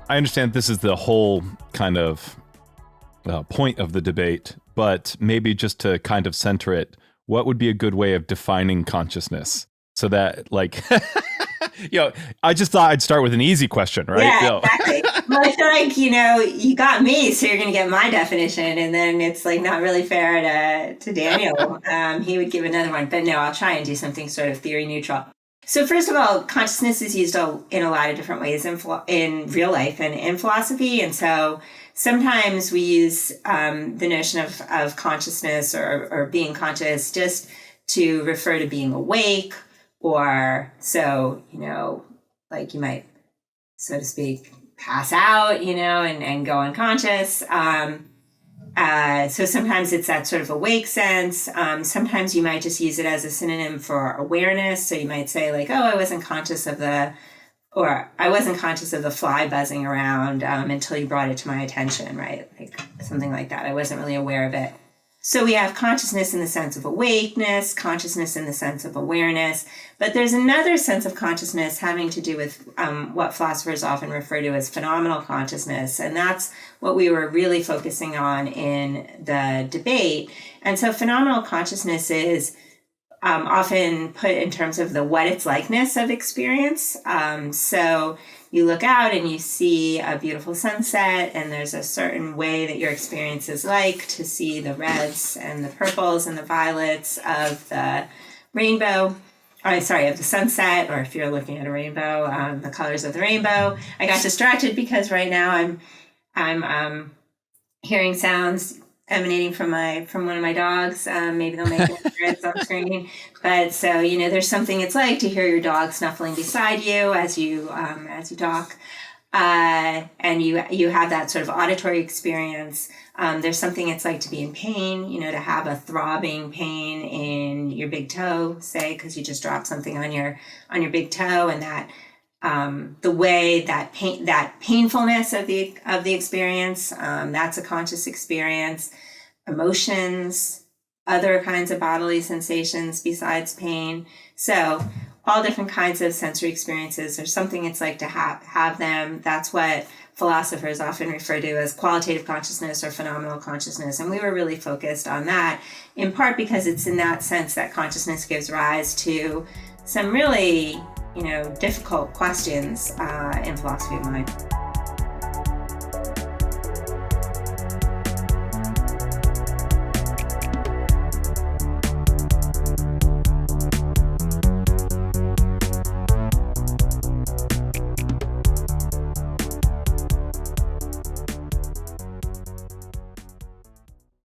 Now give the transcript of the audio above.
I understand this is the whole kind of point of the debate, but maybe just to kind of center it, what would be a good way of defining consciousness? So that, like, I just thought I'd start with an easy question, right? Yeah, exactly. Well, I feel like, you got me, so you're going to get my definition, and then it's like not really fair to Daniel. He would give another one, but no, I'll try and do something sort of theory neutral. So first of all, consciousness is used in a lot of different ways in real life and in philosophy. And so sometimes we use the notion of consciousness or being conscious just to refer to being awake, or so, like you might, so to speak, pass out, and go unconscious. So sometimes it's that sort of awake sense. Sometimes you might just use it as a synonym for awareness. So you might say like, oh, I wasn't conscious of the fly buzzing around until you brought it to my attention, right? Like something like that. I wasn't really aware of it. So we have consciousness in the sense of awakeness, consciousness in the sense of awareness, but there's another sense of consciousness having to do with what philosophers often refer to as phenomenal consciousness, and that's what we were really focusing on in the debate. And so phenomenal consciousness is often put in terms of the what it's likeness of experience. So you look out and you see a beautiful sunset, and there's a certain way that your experience is like to see the reds and the purples and the violets of the rainbow. Of the sunset, or if you're looking at a rainbow, the colors of the rainbow. I got distracted because right now I'm hearing sounds emanating from one of my dogs. Maybe they'll make an appearance on screen. But so, there's something it's like to hear your dog snuffling beside you as you talk. And you have that sort of auditory experience. There's something it's like to be in pain, to have a throbbing pain in your big toe, say, because you just dropped something on your big toe, and that the way that painfulness of the experience, that's a conscious experience. Emotions, other kinds of bodily sensations besides pain. So all different kinds of sensory experiences, or something it's like to have them. That's what philosophers often refer to as qualitative consciousness or phenomenal consciousness. And we were really focused on that, in part because it's in that sense that consciousness gives rise to some really difficult questions in philosophy of mind.